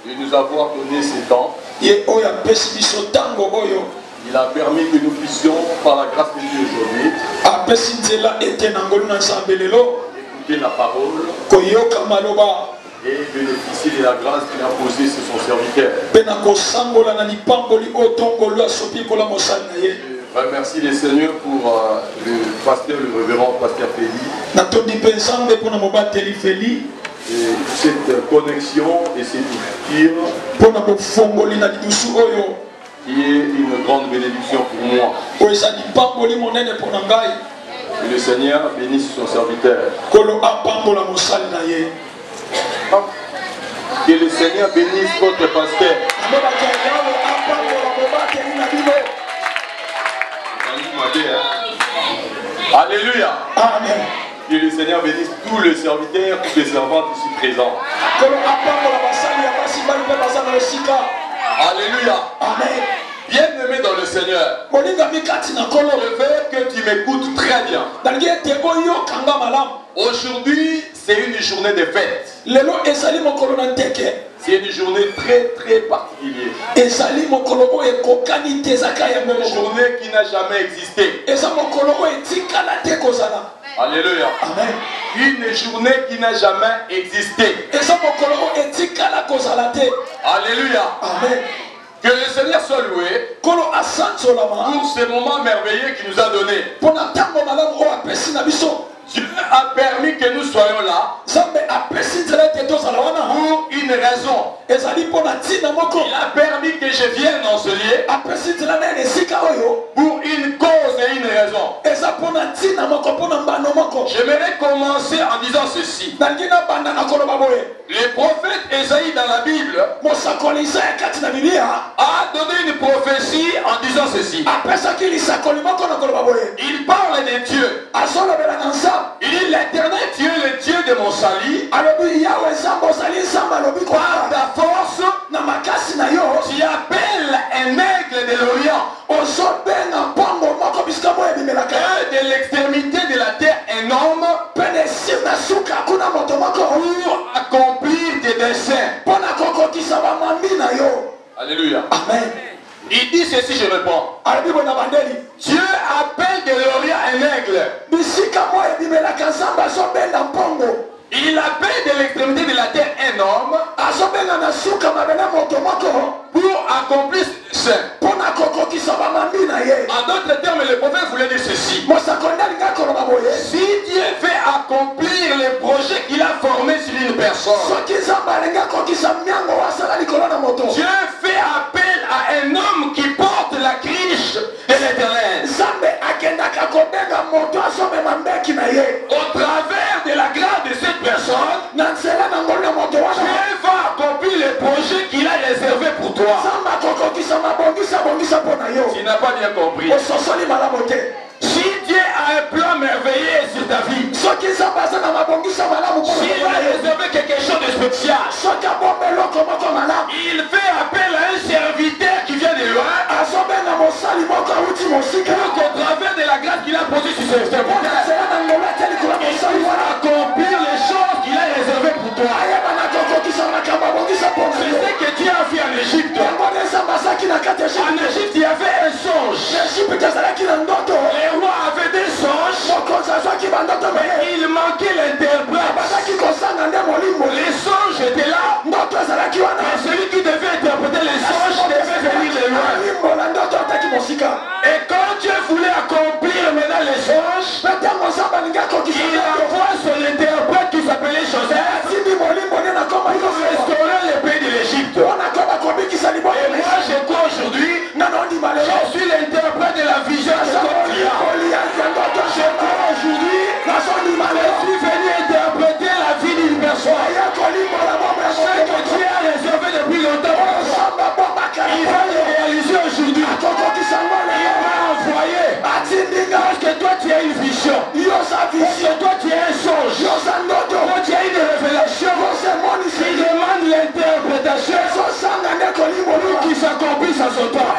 de nous avoir donné ce temps. Il a permis que nous puissions, par la grâce de Dieu aujourd'hui, écouter la parole et bénéficier de la grâce qu'il a posée sur son serviteur. Je remercie les seigneurs pour le pasteur, le révérend pasteur Félix. Et cette connexion et cette ouverture qui est une grande bénédiction pour moi. Que le Seigneur bénisse son serviteur. Que le Seigneur bénisse votre pasteur. Alléluia. Amen. Que le Seigneur bénisse tous les serviteurs, toutes les servantes ici présents. Alléluia. Amen. Bien-aimé dans le Seigneur, je veux que tu m'écoutes très bien. Aujourd'hui, c'est une journée de fête. C'est une journée très particulière. Une journée qui n'a jamais existé. Alléluia. Amen. Une journée qui n'a jamais existé. Alléluia. Amen. Que le Seigneur soit loué pour ce moment merveilleux qu'il nous a donné. Dieu a permis que nous soyons là pour une raison. Il a permis que je vienne dans ce lieu pour une cause et une raison. J'aimerais commencer en disant ceci. Le prophète Esaïe dans la Bible a donné une prophétie en disant ceci. Il parle de Dieu. Il dit l'Éternel Dieu, le Dieu de mon salut, par ta force, tu appelles un aigle de l'Orient et de l'extrémité de la terre un homme pour accomplir tes desseins. Alléluia. Amen. Il dit ceci, je réponds. Dieu appelle de l'Orient un aigle. Il appelle de l'extrémité de la terre un homme pour accomplir ce. En d'autres termes, le prophète voulait dire ceci. Si Dieu fait accomplir les projets qu'il a formés sur une personne, Dieu fait appel à un homme qui porte la criche de l'Éternel. Au travers de la grâce de cette personne, Dieu va accomplir les projets qu'il a réservés pour toi. Tu n'as pas bien compris. Si Dieu a un plan merveilleux sur ta vie, s'il a réservé quelque chose de spécial, il fait appel à un serviteur qui vient de loin pour qu'au travers de la grâce qu'il a posée sur ce serviteur, il va accomplir les choses qu'il a réservées pour toi. C'est ce que Dieu a fait en Égypte. En Égypte, il y avait un songe. Les rois avaient des songes, mais il manquait l'interprète. Les songes étaient là, mais celui qui devait interpréter les songes devait venir de loin. Et quand Dieu voulait accomplir maintenant les songes, il envoie son interprète qui s'appelait Joseph pour restaurer le pays de l'Égypte. Et moi je crois aujourd'hui, je suis l'interprète de la vision de Kotia. Je crois aujourd'hui, je suis venu interpréter la vie d'une personne. Ce que Dieu a réservé depuis longtemps pour toi, il va le réaliser aujourd'hui. Il va envoyer. Parce que toi tu as une vision. Parce que toi tu as un songe. Toi tu as une révélation. Il demande l'interprétation pour qu'il s'accomplisse à son temps.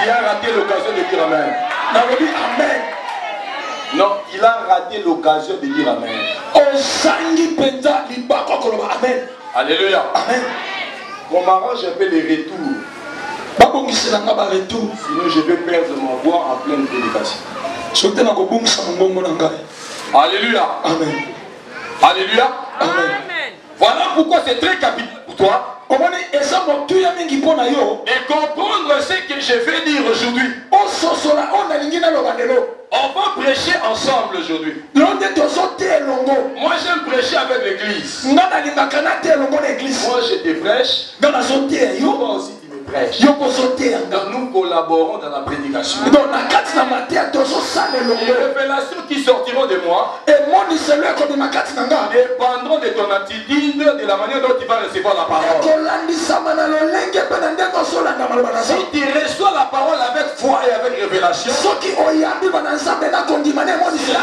Tu as raté l'occasion de dire Amen. Non, il a raté l'occasion de dire Amen. Alléluia. Amen. Mon mariage, j'appelle les retours. Sinon, je vais perdre ma voix en pleine prédication. Alléluia. Amen. Alléluia. Amen. Voilà pourquoi c'est très capital pour toi. Et comprendre ce que je vais dire aujourd'hui. On va prêcher ensemble aujourd'hui. Moi j'aime prêcher avec l'église. Moi je te prêche. Toi aussi tu me prêches. Donc nous collaborons dans la prédication. Les révélations qui sortiront de moi dépendront de ton attitude, de la manière dont tu vas recevoir la parole. Si tu reçois la parole avec foi et avec révélation, cela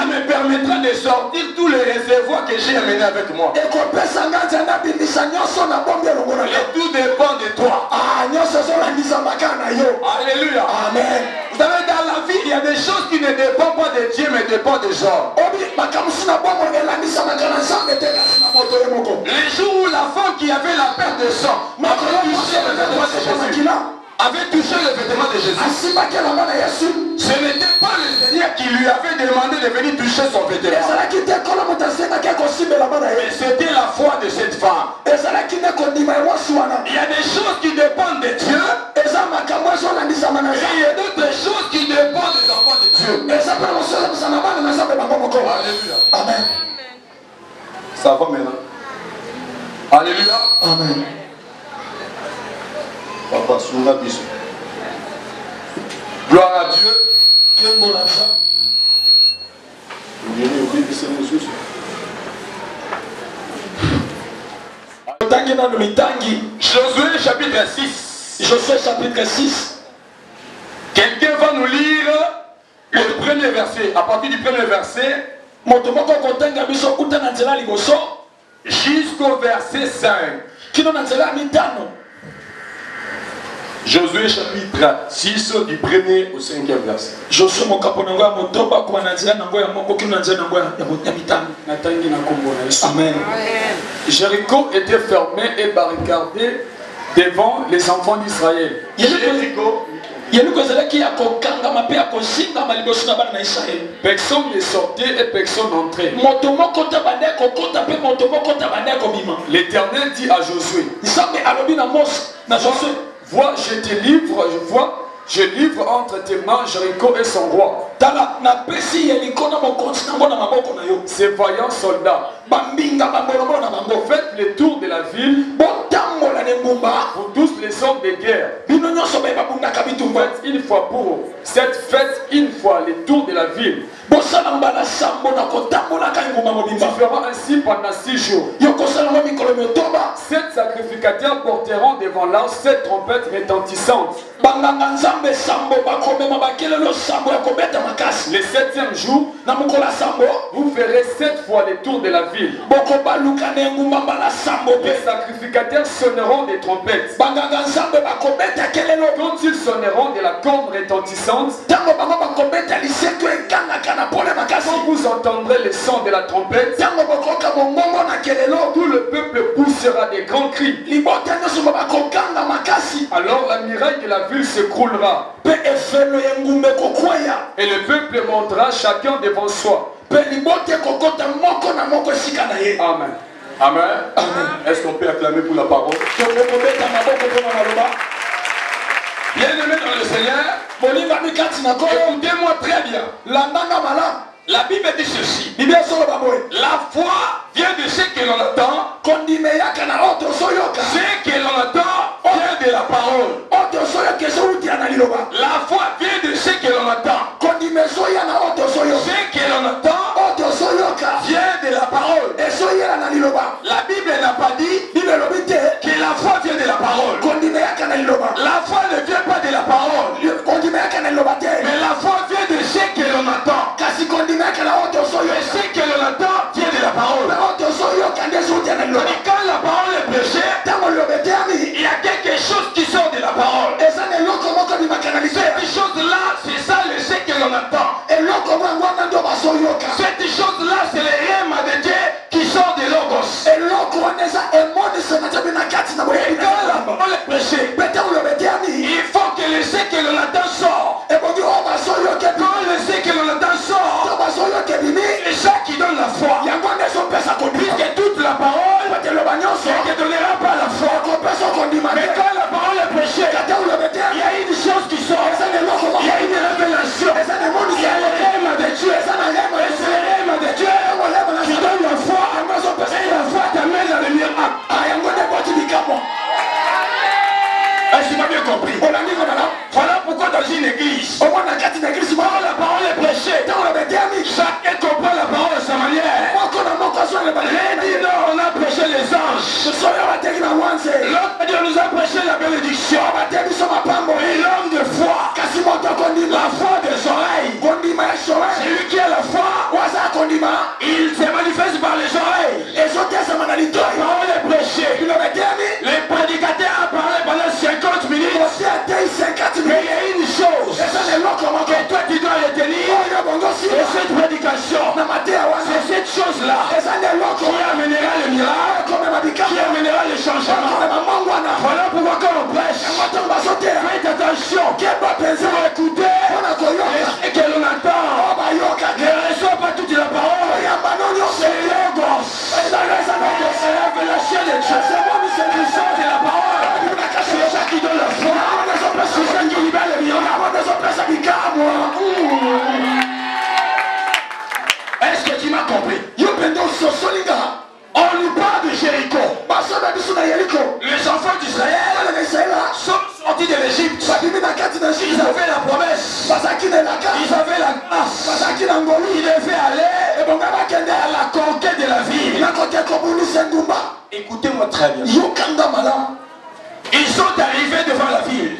me permettra de sortir tous les réservoirs que j'ai amenés avec moi. Et tout dépend de toi. Alléluia. Amen. Vous savez, dans la vie, il y a des choses qui ne dépendent pas de Dieu, mais dépendent des hommes. Les jours où la femme qui avait la perte de sang avait touché le vêtement de Jésus, ce n'était pas le Seigneur qui lui avait demandé de venir toucher son vêtement, mais c'était la foi de cette femme. Il y a des choses qui dépendent de Dieu, et il y a d'autres choses qui dépendent des enfants de Dieu. Alléluia. Amen. Ça va maintenant. Alléluia. Amen. Papa, soura bisou. Gloire à Dieu. Quel bon achat. Josué chapitre 6. Josué chapitre 6. Quelqu'un va nous lire le premier verset. À partir du premier verset jusqu'au verset 5. Josué chapitre 6 du 1er au 5e verset. Amen. Jéricho était fermé et barricadé devant les enfants d'Israël. Personne ne sortait et personne n'entrait. L'Éternel dit à Josué, vois, je livre entre tes mains Jéricho et son roi. Ces voyants soldats, faites le tour de la ville. Vous tous les hommes de guerre, faites une fois pour cette fête, une fois le tour de la ville. Tu feras ainsi pendant 6 jours. 7 sacrificateurs porteront devant l'ange 7 trompettes retentissantes. Le 7e jour, vous ferez 7 fois le tour de la ville. Les sacrificateurs sonneront des trompettes. Quand ils sonneront de la corne retentissante, quand vous entendrez le son de la trompette, tout le peuple poussera des grands cris. Alors la muraille de la ville s'écroulera et le peuple montera chacun devant soi. Amen. Amen. Est-ce qu'on peut acclamer pour la parole? Bien-aimés dans le Seigneur, écoutez-moi très bien. La Bible dit ceci. La foi vient de ce que l'on attend. Ce que l'on attend vient de la parole. La foi vient de ce que l'on attend. Ce que l'on attend vient de la parole. La Bible n'a pas dit que la foi vient de la parole. La foi ne vient pas de la parole, mais la foi vient de ce que l'on attend. Et ce que l'on attend vient de la parole. Et quand la parole est prêchée, il y a quelque chose qui sort de la parole. Cette chose-là, c'est ça le ce que l'on attend. Cette chose-là, c'est le rêve de Dieu qui donne la foi. Puisque toute la parole ne te donnera pas la foi. Mais quand la parole est prêchée, il y a une chose qui sort. Il y a une révélation. Il y a le rêve de Dieu. Et ce rêve de Dieu qui donne la foi. Et la foi t'amène dans le miracle. Est-ce que tu m'as bien compris? Voilà pourquoi dans une église, quand la parole est prêchée, chacun comprend la parole à sa manière. L'un dit non, on a prêché les anges. L'autre dit on nous a prêché la bénédiction. Et l'homme de foi, la foi des oreilles, celui qui a la foi, il se manifeste par les oreilles. La parole est prêchée. Les prédicateurs ont parlé pendant 50 minutes. Mais il y a une chose que toi tu dois retenir. C'est cette prédication. C'est cette chose-là qui amènera le miracle, qui amènera le changement. Voilà pourquoi quand on prêche, faites attention pour écouter et que l'on attend. Ne reçoit pas toute la parole. C'est logos. C'est la révélation de Dieu. C'est le sang de la parole. C'est ça qui donne la foi. C'est ça qui libère le miracle. Est-ce que tu m'as compris? On nous parle de Jéricho. Les enfants d'Israël sont sortis de l'Égypte. Ils avaient la promesse. Ils avaient la grâce. Ils devaient aller à la conquête de la ville. Écoutez-moi très bien. Ils sont arrivés devant la ville.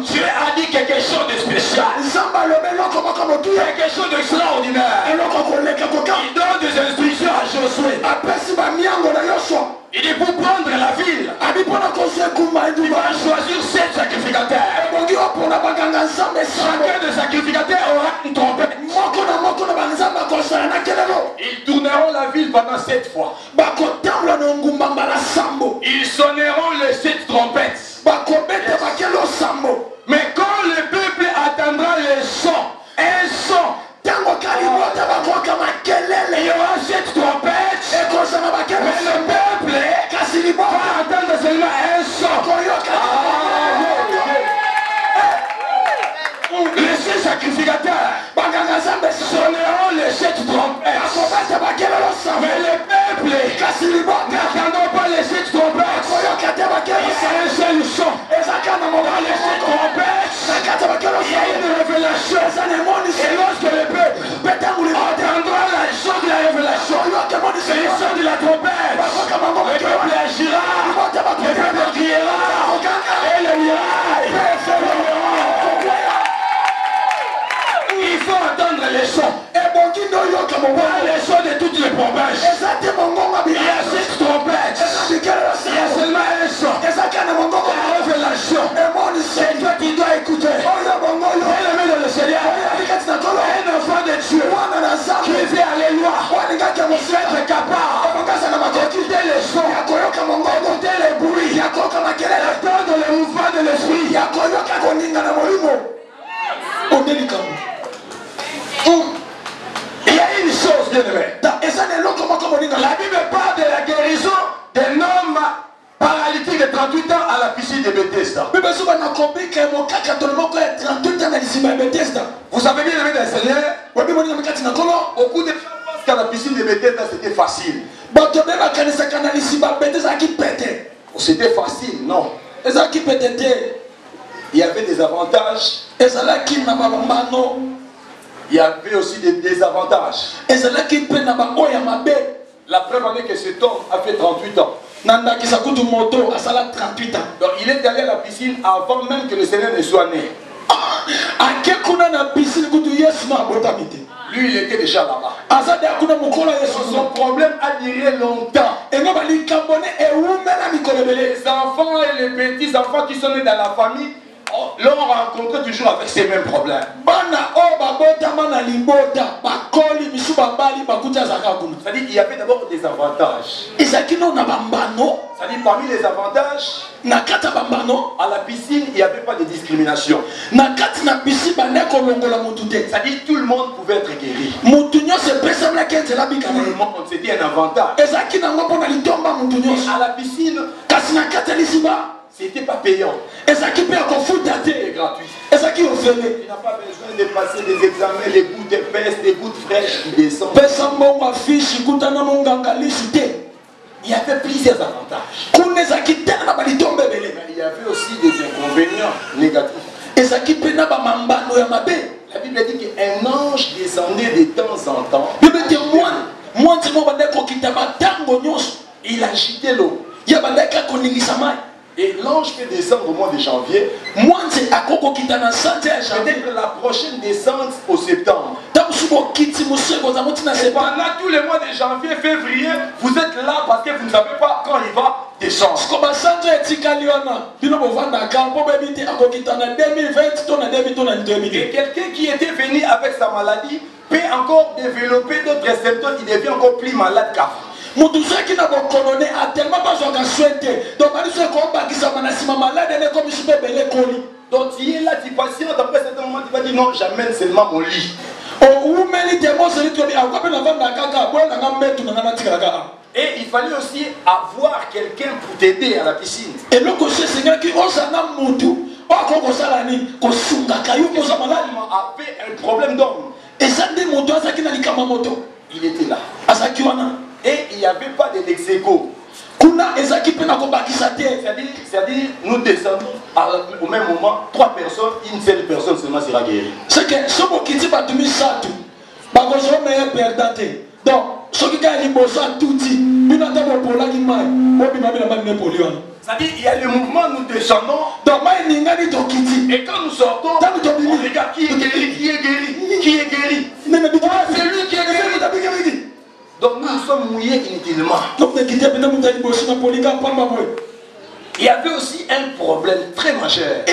Dieu a dit quelque chose de spécial. Quelque chose d'extraordinaire. Il donne des instructions à Josué. Il dit pour prendre la ville, il va choisir 7 sacrificateurs. Chacun des sacrificateurs aura une trompette. Ils tourneront la ville pendant 7 fois. Ils sonneront les 7 trompettes. Mais quand le peuple attendra le son, un son, il y aura 7 trompettes. Mais le peuple va attendre seulement un son. Les 7 sacrificateurs sonneront les 7 trompettes. Mais le peuple n'attendant pas les 7 trompettes, il y a un seul son. Dans les 7 trompettes, il y a une révélation. Et lorsque le peuple entendra la son de la révélation, c'est le son de la trompette, le peuple agira, le peuple criera, et le miracle s'éveillera. Il faut entendre les sons. Pas les sons de toutes les provinces. Il y a 6 trompettes. Il y a seulement un son. La révélation. Et toi tu dois écouter. Bien-aimé dans le Seigneur, un enfant de Dieu qui vit à l'éloignement, il doit être capable d'écouter les sons, d'écouter les bruits, d'entendre le mouvement de l'esprit. Il y a une chose, bien-aimé. La Bible parle de la guérison d'un homme paralytique de 38 ans à la piscine de Bethesda. Vous savez bien, aimé dans le Seigneur, beaucoup de gens pensent qu'à la piscine de Bethesda c'était facile. C'était facile, non. Il y avait des avantages. Il y avait aussi des désavantages. La preuve en est que cet homme a fait 38 ans. Donc il est allé à la piscine avant même que le Seigneur ne soit né. Lui, il était déjà là-bas. Son problème a duré longtemps. Les enfants et les petits-enfants qui sont nés dans la famille l'ont rencontré toujours avec ces mêmes problèmes. C'est-à-dire qu'il y avait d'abord des avantages. C'est-à-dire parmi les avantages, à la piscine, il n'y avait pas de discrimination. C'est-à-dire tout le monde pouvait être guéri. Tout le monde, c'était un avantage. Et à la piscine, c'était pas payant. C'était gratuit. Tu n'as pas besoin de passer des examens, les gouttes épaisses, des gouttes fraîches qui descendent. Il y avait plusieurs avantages. Mais il y avait aussi des inconvénients négatifs. La Bible dit qu'un ange descendait de temps en temps. Il agitait l'eau. Et l'ange peut descendre au mois de janvier. Peut-être la prochaine descente au septembre. Et pendant tous les mois de janvier, février, vous êtes là parce que vous ne savez pas quand il va descendre. Et quelqu'un qui était venu avec sa maladie peut encore développer d'autres symptômes. Il devient encore plus malade qu'avant. Donc il est là, tu patientes, après cet moment, tu vas dire non, j'amène seulement mon lit. Et il fallait aussi avoir quelqu'un pour t'aider à la piscine. Et le avait un problème d'homme. Il était là. Et il n'y avait pas de lex-égo. C'est-à-dire, nous descendons au même moment, 3 personnes, une seule personne seulement sera guérie. C'est que ce qui est donc, ce qui est c'est-à-dire, il y a le mouvement, nous descendons. Et quand nous sortons, on regarde qui est guéri, qui est guéri, qui est guéri. C'est lui qui est guéri. Donc nous sommes mouillés inutilement. Il y avait aussi un problème très majeur.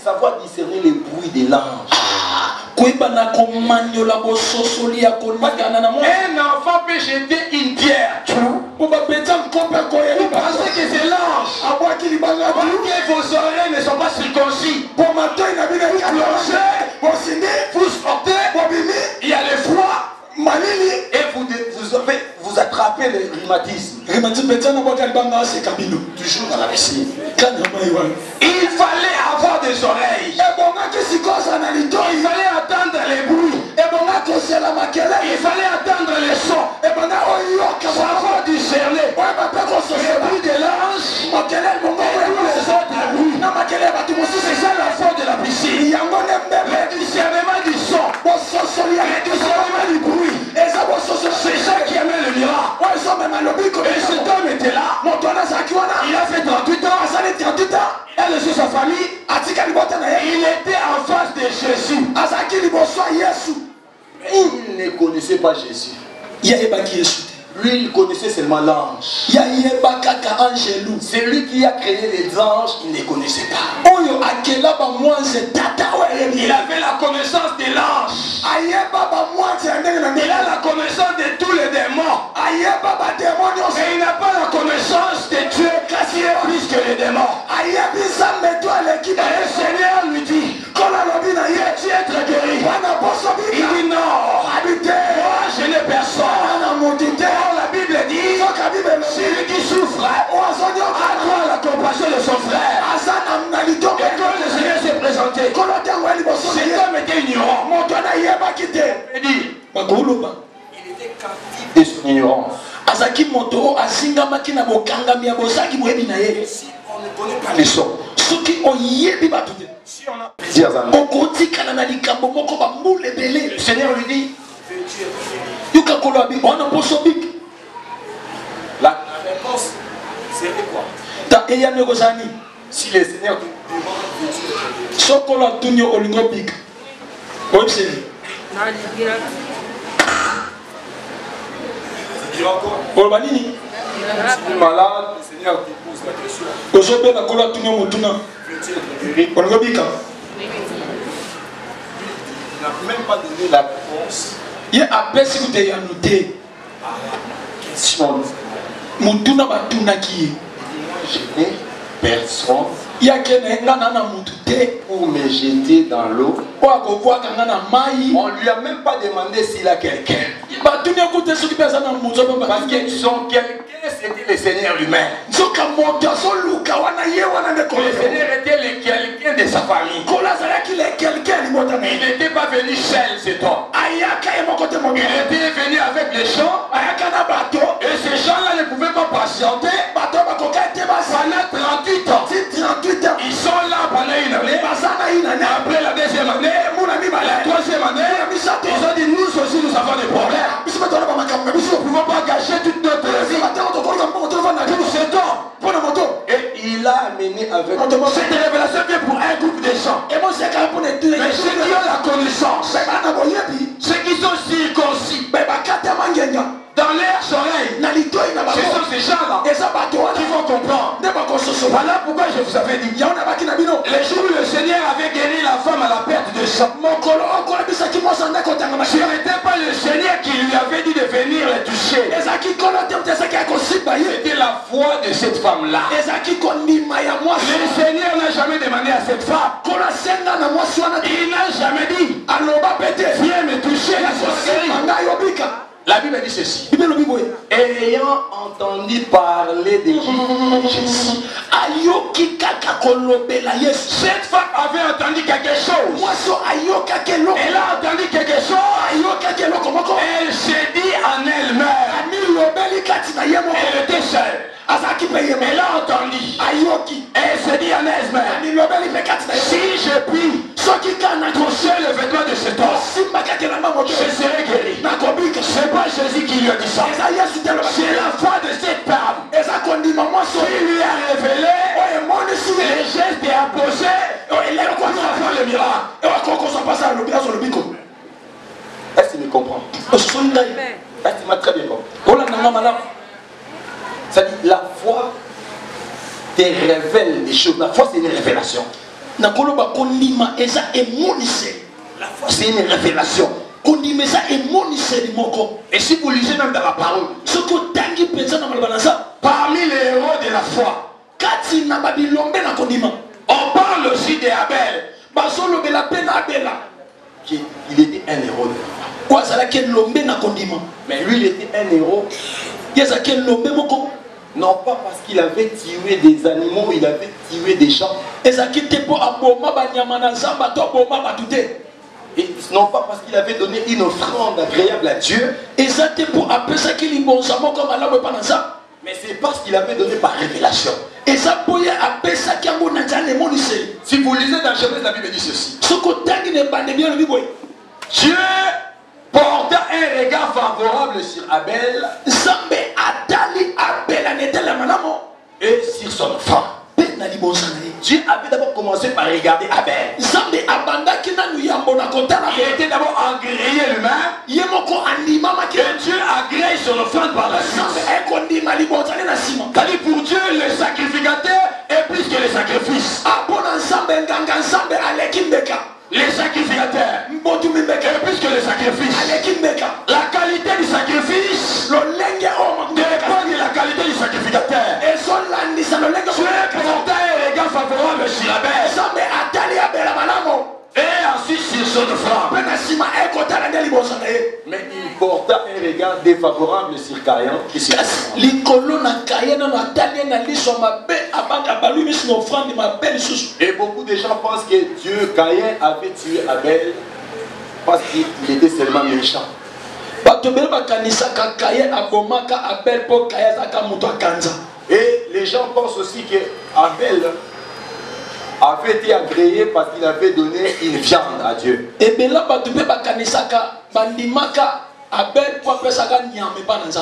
Savoir discerner les bruits des langes. Un enfant peut jeter une pierre. Vous pensez que c'est l'ange. Vos oreilles ne sont pas circoncis. Vous sortez, il y a le froid. Et vous attrapez le rhumatisme. Toujours dans la piscine. Il fallait avoir des oreilles. Il fallait attendre les bruits. Il fallait attendre les sons. Savoir discerner le bruit de l'ange et les autres bruits. C'est ça la force de la piscine. Le discernement du son. Le discernement du bruit. C'est ça qui amène le miracle. Et cet homme était là. Il a fait 38 ans. Elle et sa famille. Il était en face de Jésus. Il ne connaissait pas Jésus. Lui, il connaissait seulement l'ange. C'est lui qui a créé les anges, il ne connaissait pas. Il avait la connaissance de l'ange. Il a la connaissance de tous les démons. Mais il n'a pas la connaissance de Dieu qui est plus que les démons. Et le Seigneur lui dit, tu es très guéri. Il dit non, moi je n'ai personne. La Bible dit, celui qui souffre a droit à la compassion de son frère. Et quand le Seigneur s'est présenté, cet homme était ignorant. Il était captif de son ignorance. Et si on ne connaît pas les sons, si on a plusieurs années, le Seigneur lui dit, la réponse serait quoi? Si le Seigneur te demande, tu diras quoi? Si tu es malade, le Seigneur te pose la question. On le dit quand Il n'a même pas donné la réponse. Il y a appelé si vous avez noté. Question. Mutuna batuna qui Je n'ai personne il y a quelqu'un nana mutute pour me jeter dans l'eau. On On lui a même pas demandé s'il a quelqu'un. Parce que son quelqu'un, c'était le Seigneur lui-même. Le Seigneur était le quelqu'un de sa famille. Il n'était pas venu seul, cet homme. Il était venu avec les gens. Et ces gens-là ne pouvaient pas patienter. Pendant 38 ans. Ils sont là pendant une année. Après la deuxième année, la troisième année, ils ont dit nous aussi nous avons des problèmes. Nous ne pouvons pas gâcher toute notre vie. Pour cet homme. Et il a amené avec cette révélation vient pour un groupe de gens. Mais ceux qui ont la connaissance, ceux qui sont circoncis, dans leurs oreilles, ce sont ces gens-là qui vont comprendre. Voilà pourquoi je vous avais dit. Les jours où le Seigneur avait guéri la femme à la perte de sang, ce n'était pas le Seigneur qui lui avait dit de venir les toucher. C'était la foi de cette femme-là. Le Seigneur n'a jamais demandé à cette femme. Il n'a jamais dit viens me toucher. La Bible dit ceci. Ayant entendu parler de qui Jésus. Cette femme avait entendu quelque chose. Elle a entendu quelque chose. Elle s'est dit en elle-même. Elle était seule. Elle a entendu. Elle s'est dit en elle-même. Si je puis toucher le vêtement de cet homme, je serai guéri. C'est pas Jésus qui lui a dit ça. C'est la foi de cette femme qui lui a révélé les gestes et a posé pour faire le miracle. Est-ce qu'il me comprend? Est-ce qu'il m'a très bien compris? Ça dit la foi te révèle des choses. La foi c'est une révélation. La foi c'est une révélation. Et si vous lisez même dans la parole, parmi les héros de la foi, on parle aussi d'Abel. Il était un héros de la foi. Mais lui il était un héros. Non pas parce qu'il avait tué des animaux, il avait tué des gens. Et non pas parce qu'il avait donné une offrande agréable à Dieu. Mais c'est parce qu'il avait donné par révélation. Si vous lisez dans Genèse, la Bible dit ceci. Dieu porta un regard favorable sur Abel et sur son enfant. Dieu avait d'abord commencé par regarder Abel. Il était d'abord agréé lui-même. Et Dieu agrée son offrande par la suite. C'est-à-dire pour Dieu, le sacrificateur est plus que le sacrifice. Les sacrificateurs est plus que le sacrifice. La qualité du sacrifice dépend de la qualité du sacrificateur. Dieu porta un regard favorable sur Abel et ensuite sur son offrande. Mais il porta un regard défavorable sur Caïn et sur et beaucoup de gens pensent que Dieu, Caïn avait tué Abel parce qu'il était seulement méchant. Et les gens pensent aussi que Abel avait été agréé parce qu'il avait donné une viande à Dieu.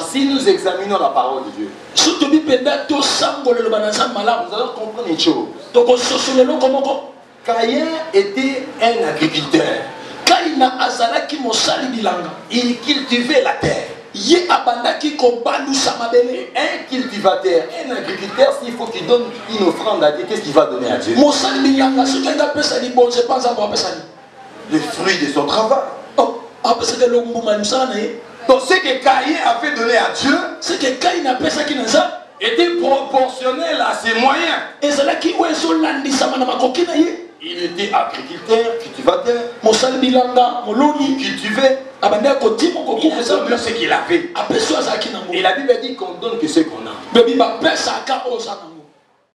Si nous examinons la parole de Dieu, nous allons comprendre une chose. Caïn était un agriculteur. Il cultivait la terre. Un cultivateur, un agriculteur, s'il faut qu'il donne une offrande à Dieu, qu'est-ce qu'il va donner à Dieu? Le fruit de son travail. Donc ce que Caïn avait donné à Dieu était proportionnel à ses moyens. Il était agriculteur, cultivateur, cultivé. Il a donné ce qu'il avait. Et la Bible dit qu'on donne que ce qu'on a.